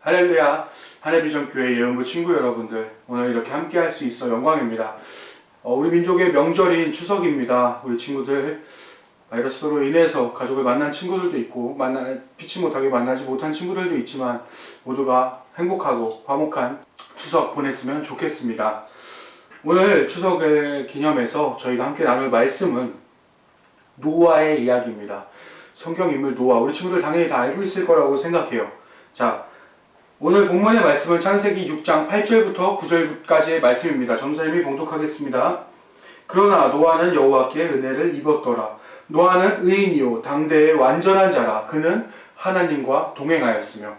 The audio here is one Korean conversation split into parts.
할렐루야, 한해비전교회 예언부 친구 여러분들, 오늘 이렇게 함께 할 수 있어 영광입니다. 우리 민족의 명절인 추석입니다. 우리 친구들 바이러스로 인해서 가족을 만난 친구들도 있고 피치 못하게 만나지 못한 친구들도 있지만 모두가 행복하고 화목한 추석 보냈으면 좋겠습니다. 오늘 추석을 기념해서 저희가 함께 나눌 말씀은 노아의 이야기입니다. 성경 인물 노아, 우리 친구들 당연히 다 알고 있을 거라고 생각해요. 자, 오늘 본문의 말씀은 창세기 6장 8절부터 9절까지의 말씀입니다. 전사님이 봉독하겠습니다. 그러나 노아는 여호와께 은혜를 입었더라. 노아는 의인이요 당대의 완전한 자라. 그는 하나님과 동행하였으며.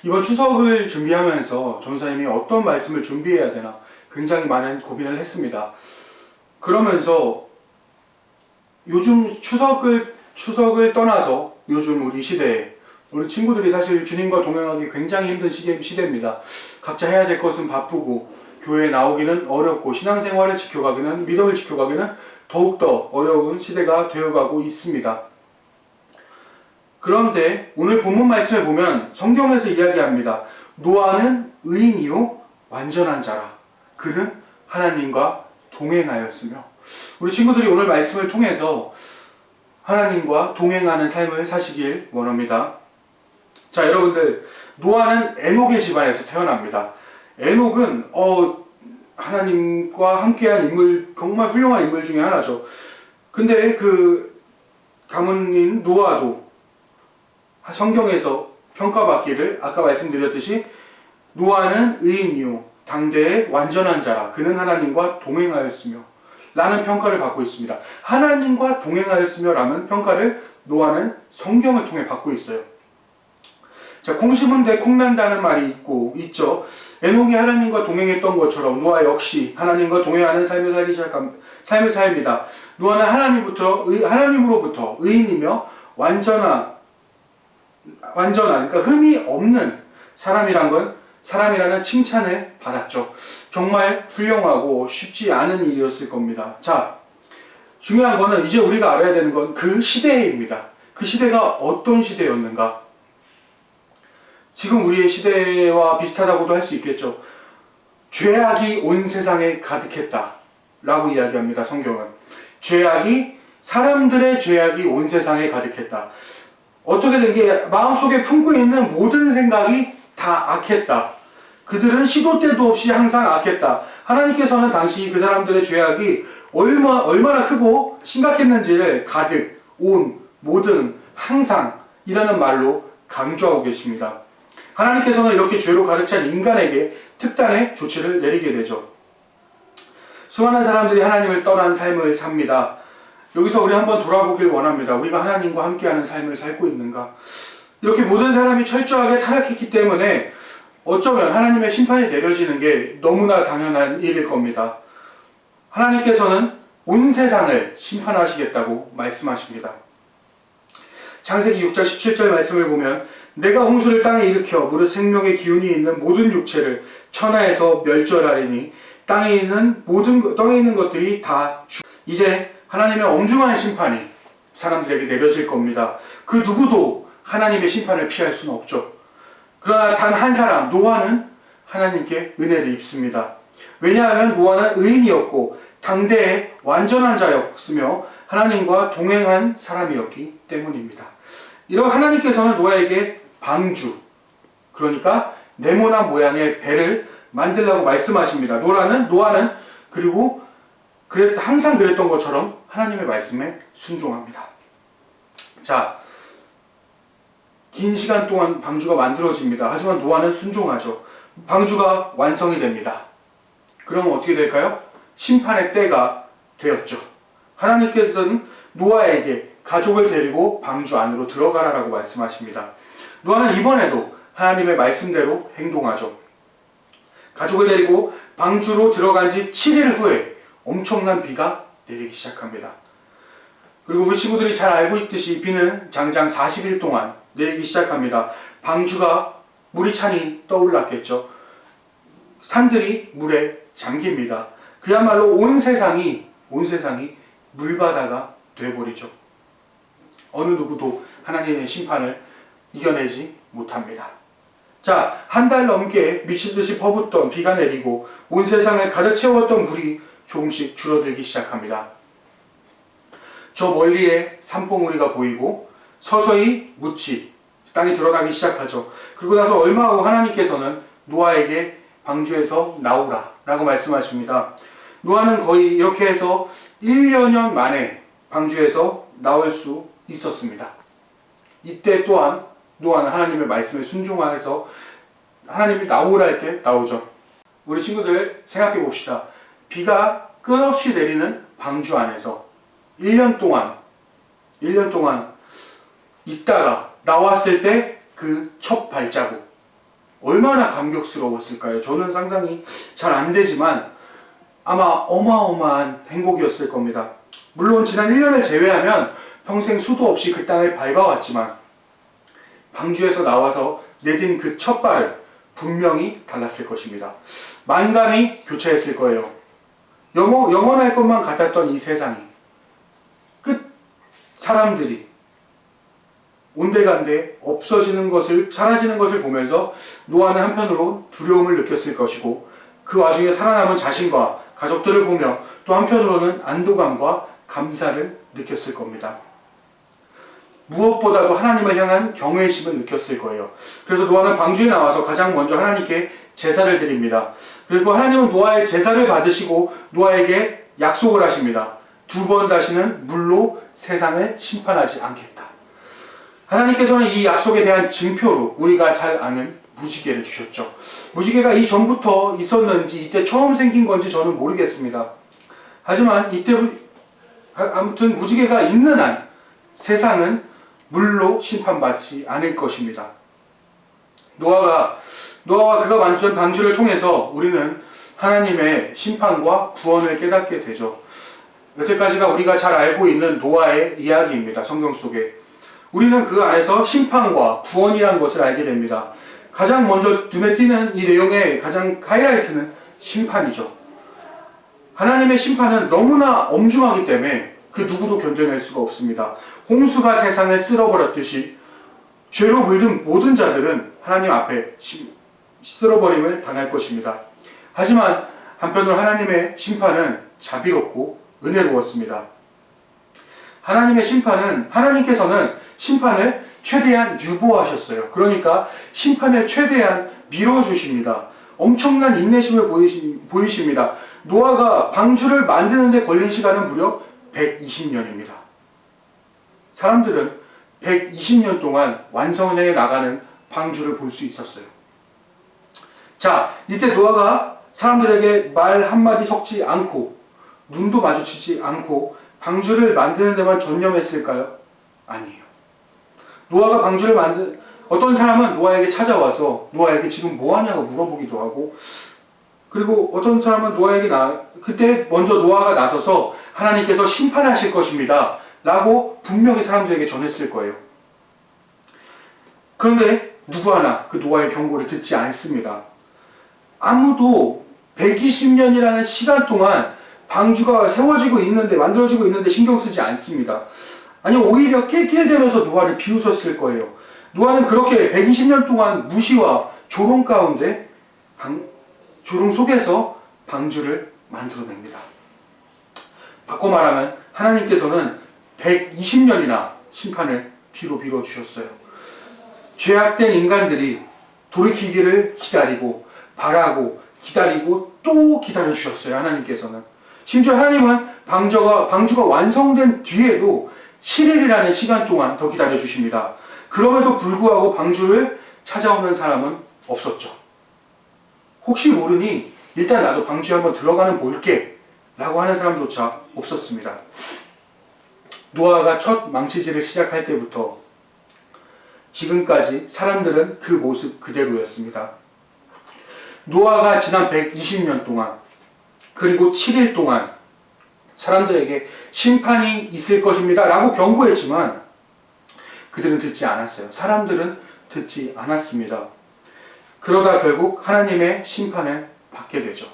이번 추석을 준비하면서 전사님이 어떤 말씀을 준비해야 되나 굉장히 많은 고민을 했습니다. 그러면서 요즘 추석을 떠나서 요즘 우리 시대에 우리 친구들이 사실 주님과 동행하기 굉장히 힘든 시대입니다. 각자 해야 될 것은 바쁘고 교회에 나오기는 어렵고 신앙생활을 지켜가기는, 믿음을 지켜가기는 더욱더 어려운 시대가 되어가고 있습니다. 그런데 오늘 본문 말씀을 보면 성경에서 이야기합니다. 노아는 의인이요 완전한 자라. 그는 하나님과 동행하였으며. 우리 친구들이 오늘 말씀을 통해서 하나님과 동행하는 삶을 사시길 원합니다. 자, 여러분들, 노아는 에녹의 집안에서 태어납니다. 에녹은 하나님과 함께한 인물, 정말 훌륭한 인물 중에 하나죠. 근데 그 가문인 노아도 성경에서 평가받기를 아까 말씀드렸듯이 노아는 의인이요 당대의 완전한 자라. 그는 하나님과 동행하였으며 라는 평가를 받고 있습니다. 하나님과 동행하였으며 라는 평가를 노아는 성경을 통해 받고 있어요. 자, 콩 심은 데 콩 난다는 말이 있죠. 에녹이 하나님과 동행했던 것처럼 노아 역시 하나님과 동행하는 삶을 삽니다. 노아는 하나님으로부터 의인이며 완전한, 그러니까 흠이 없는 사람이라는 칭찬을 받았죠. 정말 훌륭하고 쉽지 않은 일이었을 겁니다. 자, 중요한 거는 이제 우리가 알아야 되는 건 그 시대입니다. 그 시대가 어떤 시대였는가? 지금 우리의 시대와 비슷하다고도 할 수 있겠죠. 죄악이 온 세상에 가득했다 라고 이야기합니다. 성경은. 사람들의 죄악이 온 세상에 가득했다. 어떻게 된 게 마음속에 품고 있는 모든 생각이 다 악했다. 그들은 시도 때도 없이 항상 악했다. 하나님께서는 당시 그 사람들의 죄악이 얼마나 크고 심각했는지를 가득, 온, 모든, 항상 이라는 말로 강조하고 계십니다. 하나님께서는 이렇게 죄로 가득 찬 인간에게 특단의 조치를 내리게 되죠. 수많은 사람들이 하나님을 떠난 삶을 삽니다. 여기서 우리 한번 돌아보길 원합니다. 우리가 하나님과 함께하는 삶을 살고 있는가? 이렇게 모든 사람이 철저하게 타락했기 때문에 어쩌면 하나님의 심판이 내려지는 게 너무나 당연한 일일 겁니다. 하나님께서는 온 세상을 심판하시겠다고 말씀하십니다. 창세기 6장 17절 말씀을 보면 내가 홍수를 땅에 일으켜 무릇 생명의 기운이 있는 모든 육체를 천하에서 멸절하리니 땅에 있는 것들이 다 이제 하나님의 엄중한 심판이 사람들에게 내려질 겁니다. 그 누구도 하나님의 심판을 피할 수는 없죠. 그러나 단 한 사람, 노아는 하나님께 은혜를 입습니다. 왜냐하면 노아는 의인이었고 당대의 완전한 자였으며 하나님과 동행한 사람이었기 때문입니다. 이런 하나님께서는 노아에게 방주, 그러니까 네모난 모양의 배를 만들라고 말씀하십니다. 노아는 그리고 항상 그랬던 것처럼 하나님의 말씀에 순종합니다. 자, 긴 시간 동안 방주가 만들어집니다. 하지만 노아는 순종하죠. 방주가 완성이 됩니다. 그러면 어떻게 될까요? 심판의 때가 되었죠. 하나님께서는 노아에게 가족을 데리고 방주 안으로 들어가라라고 말씀하십니다. 노아는 이번에도 하나님의 말씀대로 행동하죠. 가족을 데리고 방주로 들어간 지 7일 후에 엄청난 비가 내리기 시작합니다. 그리고 우리 친구들이 잘 알고 있듯이 비는 장장 40일 동안 내리기 시작합니다. 방주가 물이 차니 떠올랐겠죠. 산들이 물에 잠깁니다. 그야말로 온 세상이 물바다가 되어버리죠. 어느 누구도 하나님의 심판을 이겨내지 못합니다. 자, 한 달 넘게 미친듯이 퍼붓던 비가 내리고 온 세상을 가득 채웠던 물이 조금씩 줄어들기 시작합니다. 저 멀리에 산봉우리가 보이고 서서히 묻이 땅이 드러나기 시작하죠. 그리고 나서 얼마 후 하나님께서는 노아에게 방주에서 나오라 라고 말씀하십니다. 노아는 거의 이렇게 해서 1년 만에 방주에서 나올 수 있었습니다. 이때 또한 노아는 하나님의 말씀에 순종해서 하나님이 나오라 할 때 나오죠. 우리 친구들 생각해 봅시다. 비가 끝없이 내리는 방주 안에서 1년 동안 있다가 나왔을 때 그 첫 발자국 얼마나 감격스러웠을까요? 저는 상상이 잘 안 되지만 아마 어마어마한 행복이었을 겁니다. 물론 지난 1년을 제외하면 평생 수도 없이 그 땅을 밟아왔지만 방주에서 나와서 내딘 그 첫 발은 분명히 달랐을 것입니다. 만감이 교차했을 거예요. 영원할 것만 같았던 이 세상이 사람들이 온데간데 없어지는 것을, 사라지는 것을 보면서 노아는 한편으로 두려움을 느꼈을 것이고 그 와중에 살아남은 자신과 가족들을 보며 또 한편으로는 안도감과 감사를 느꼈을 겁니다. 무엇보다도 하나님을 향한 경외심을 느꼈을 거예요. 그래서 노아는 방주에 나와서 가장 먼저 하나님께 제사를 드립니다. 그리고 하나님은 노아의 제사를 받으시고 노아에게 약속을 하십니다. 2번 다시는 물로 세상을 심판하지 않겠다. 하나님께서는 이 약속에 대한 증표로 우리가 잘 아는 무지개를 주셨죠. 무지개가 이전부터 있었는지 이때 처음 생긴 건지 저는 모르겠습니다. 하지만 이때 아무튼 무지개가 있는 한 세상은 물로 심판받지 않을 것입니다. 노아와 그가 만든 방주를 통해서 우리는 하나님의 심판과 구원을 깨닫게 되죠. 여태까지가 우리가 잘 알고 있는 노아의 이야기입니다. 성경 속에. 우리는 그 안에서 심판과 구원이라는 것을 알게 됩니다. 가장 먼저 눈에 띄는 이 내용의 가장 하이라이트는 심판이죠. 하나님의 심판은 너무나 엄중하기 때문에 그 누구도 견뎌낼 수가 없습니다. 홍수가 세상을 쓸어버렸듯이 죄로 물든 모든 자들은 하나님 앞에 쓸어버림을 당할 것입니다. 하지만 한편으로 하나님의 심판은 자비롭고 은혜로웠습니다. 하나님께서는 심판을 최대한 유보하셨어요. 그러니까 심판을 최대한 미뤄주십니다. 엄청난 인내심을 보이십니다. 노아가 방주를 만드는데 걸린 시간은 무려 120년입니다. 사람들은 120년 동안 완성해 나가는 방주를 볼 수 있었어요. 자, 이때 노아가 사람들에게 말 한마디 섞지 않고 눈도 마주치지 않고 방주를 만드는 데만 전념했을까요? 아니에요. 노아가 방주를 어떤 사람은 노아에게 찾아와서 노아에게 지금 뭐하냐고 물어보기도 하고, 그리고 어떤 사람은 그때 먼저 노아가 나서서 하나님께서 심판하실 것입니다 라고 분명히 사람들에게 전했을 거예요. 그런데 누구 하나 그 노아의 경고를 듣지 않습니다. 아무도 120년이라는 시간 동안 방주가 만들어지고 있는데 신경 쓰지 않습니다. 아니, 오히려 낄낄대면서 노아를 비웃었을 거예요. 노아는 그렇게 120년 동안 무시와 조롱 가운데 조롱 속에서 방주를 만들어냅니다. 바꿔 말하면 하나님께서는 120년이나 심판을 뒤로 미뤄주셨어요. 죄악된 인간들이 돌이키기를 기다리고 바라고 기다리고 또 기다려주셨어요. 하나님께서는. 심지어 하나님은 방주가 완성된 뒤에도 7일이라는 시간 동안 더 기다려주십니다. 그럼에도 불구하고 방주를 찾아오는 사람은 없었죠. 혹시 모르니 일단 나도 방주에 한번 들어가는 볼게 라고 하는 사람조차 없었습니다. 노아가 첫 망치질을 시작할 때부터 지금까지 사람들은 그 모습 그대로였습니다. 노아가 지난 120년 동안 그리고 7일 동안 사람들에게 심판이 있을 것입니다 라고 경고했지만 그들은 듣지 않았어요. 사람들은 듣지 않았습니다. 그러다 결국 하나님의 심판을 받게 되죠.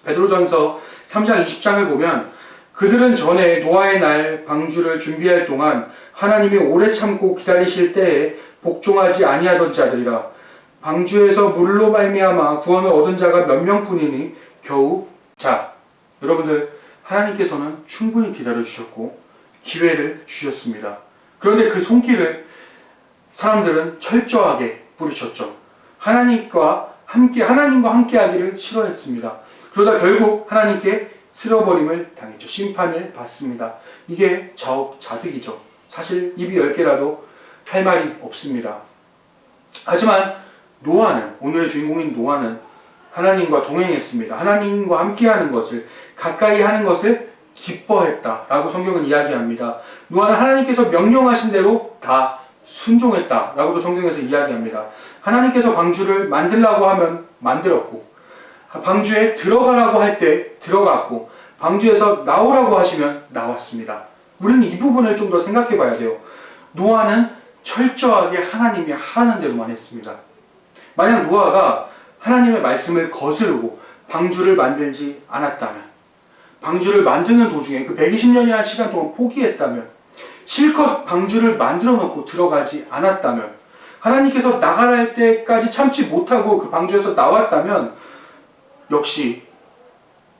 베드로전서 3장 20장을 보면 그들은 전에 노아의 날 방주를 준비할 동안 하나님이 오래 참고 기다리실 때에 복종하지 아니하던 자들이라. 방주에서 물로 말미암아 구원을 얻은 자가 몇 명뿐이니 겨우. 자, 여러분들, 하나님께서는 충분히 기다려 주셨고 기회를 주셨습니다. 그런데 그 손길을 사람들은 철저하게 부르쳤죠. 하나님과 함께 하기를 싫어했습니다. 그러다 결국 하나님께 쓸어버림을 당했죠. 심판을 받습니다. 이게 자업자득이죠. 사실 입이 10개라도 할 말이 없습니다. 하지만 노아는, 오늘의 주인공인 노아는 하나님과 동행했습니다. 하나님과 함께하는 것을, 가까이 하는 것을 기뻐했다라고 성경은 이야기합니다. 노아는 하나님께서 명령하신 대로 다 순종했다라고도 성경에서 이야기합니다. 하나님께서 방주를 만들라고 하면 만들었고, 방주에 들어가라고 할 때 들어갔고, 방주에서 나오라고 하시면 나왔습니다. 우리는 이 부분을 좀 더 생각해 봐야 돼요. 노아는 철저하게 하나님이 하라는 대로만 했습니다. 만약 노아가 하나님의 말씀을 거스르고 방주를 만들지 않았다면, 방주를 만드는 도중에 그 120년이라는 시간 동안 포기했다면, 실컷 방주를 만들어 놓고 들어가지 않았다면, 하나님께서 나가라 할 때까지 참지 못하고 그 방주에서 나왔다면 역시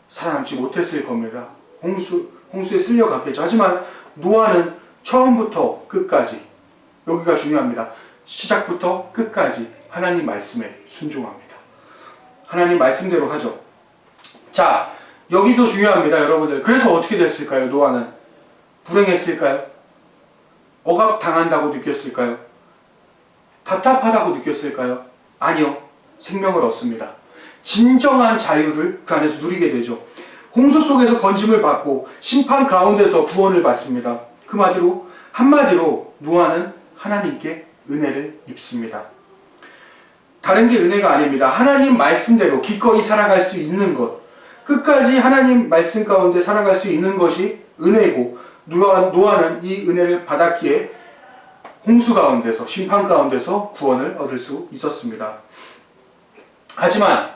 살아남지 못했을 겁니다. 홍수에 쓸려갔겠죠. 하지만 노아는 처음부터 끝까지, 여기가 중요합니다. 시작부터 끝까지 하나님 말씀에 순종합니다. 하나님 말씀대로 하죠. 자, 여기도 중요합니다, 여러분들. 그래서 어떻게 됐을까요? 노아는 불행했을까요? 억압당한다고 느꼈을까요? 답답하다고 느꼈을까요? 아니요. 생명을 얻습니다. 진정한 자유를 그 안에서 누리게 되죠. 홍수 속에서 건짐을 받고 심판 가운데서 구원을 받습니다. 한마디로 노아는 하나님께 은혜를 입습니다. 다른 게 은혜가 아닙니다. 하나님 말씀대로 기꺼이 살아갈 수 있는 것, 끝까지 하나님 말씀 가운데 살아갈 수 있는 것이 은혜이고, 노아는 이 은혜를 받았기에 홍수 가운데서, 심판 가운데서 구원을 얻을 수 있었습니다. 하지만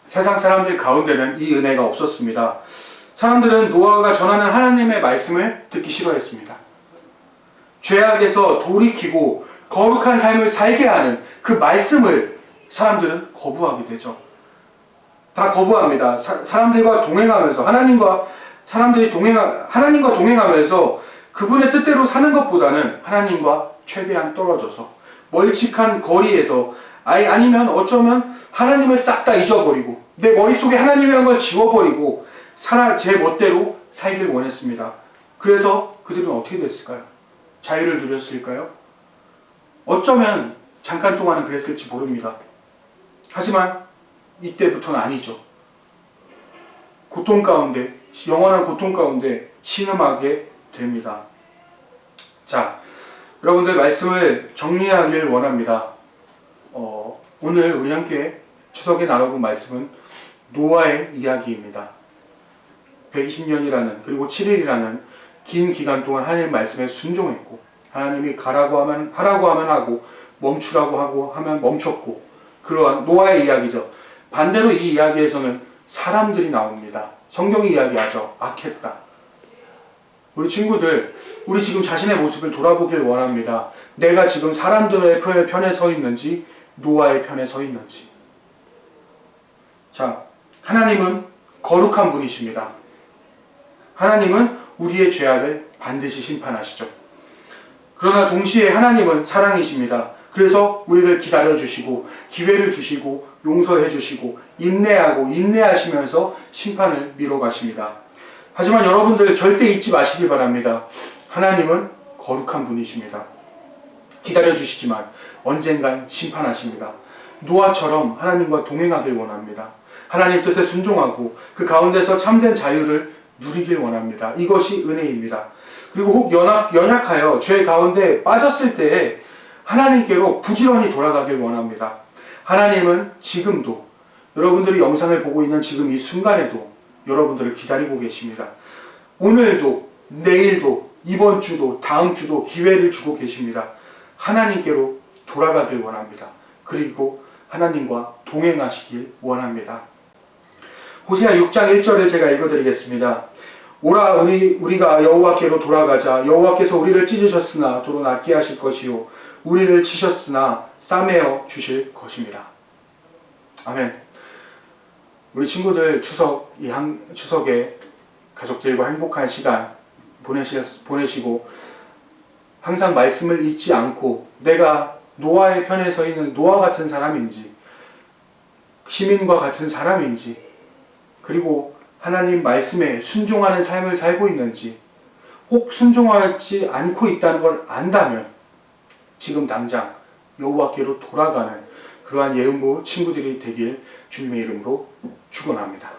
세상 사람들 가운데는 이 은혜가 없었습니다. 사람들은 노아가 전하는 하나님의 말씀을 듣기 싫어했습니다. 죄악에서 돌이키고 거룩한 삶을 살게 하는 그 말씀을 사람들은 거부하게 되죠. 다 거부합니다. 사람들과 동행하면서, 하나님과 동행하면서 그분의 뜻대로 사는 것보다는 하나님과 최대한 떨어져서 멀찍한 거리에서, 아니면 어쩌면 하나님을 싹 다 잊어버리고 내 머릿속에 하나님이라는 걸 지워버리고 제 멋대로 살길 원했습니다. 그래서 그들은 어떻게 됐을까요? 자유를 누렸을까요? 어쩌면 잠깐 동안은 그랬을지 모릅니다. 하지만 이때부터는 아니죠. 고통 가운데, 영원한 고통 가운데 신음하게 됩니다. 자, 여러분들 말씀을 정리하길 원합니다. 오늘 우리 함께 추석에 나눠본 말씀은 노아의 이야기입니다. 120년이라는, 그리고 7일이라는 긴 기간 동안 하나님 말씀에 순종했고, 하나님이 가라고 하면 하고, 멈추라고 하면 멈췄고, 그러한 노아의 이야기죠. 반대로 이 이야기에서는 사람들이 나옵니다. 성경이 이야기하죠. 악했다. 우리 친구들, 우리 지금 자신의 모습을 돌아보길 원합니다. 내가 지금 사람들의 편에 서 있는지, 노아의 편에 서 있는지. 자, 하나님은 거룩한 분이십니다. 하나님은 우리의 죄악을 반드시 심판하시죠. 그러나 동시에 하나님은 사랑이십니다. 그래서 우리를 기다려주시고, 기회를 주시고, 용서해 주시고, 인내하시면서 심판을 미뤄가십니다. 하지만 여러분들 절대 잊지 마시길 바랍니다. 하나님은 거룩한 분이십니다. 기다려주시지만 언젠간 심판하십니다. 노아처럼 하나님과 동행하길 원합니다. 하나님 뜻에 순종하고 그 가운데서 참된 자유를 누리길 원합니다. 이것이 은혜입니다. 그리고 혹 연약하여 죄 가운데 빠졌을 때에 하나님께로 부지런히 돌아가길 원합니다. 하나님은 지금도, 여러분들이 영상을 보고 있는 지금 이 순간에도 여러분들을 기다리고 계십니다. 오늘도, 내일도, 이번 주도, 다음 주도 기회를 주고 계십니다. 하나님께로 돌아가길 원합니다. 그리고 하나님과 동행하시길 원합니다. 호세아 6장 1절을 제가 읽어드리겠습니다. 오라 우리가 여호와께로 돌아가자. 여호와께서 우리를 찢으셨으나 도로 낫게 하실 것이요 우리를 치셨으나 싸매어 주실 것입니다. 아멘. 우리 친구들 추석에 가족들과 행복한 시간 보내시고 항상 말씀을 잊지 않고 내가 노아의 편에 서 있는 노아 같은 사람인지 시민과 같은 사람인지 그리고 하나님 말씀에 순종하는 삶을 살고 있는지 혹 순종하지 않고 있다는 걸 안다면 지금 당장 여호와께로 돌아가는 그러한 예은부 친구들이 되길 주님의 이름으로 축원합니다.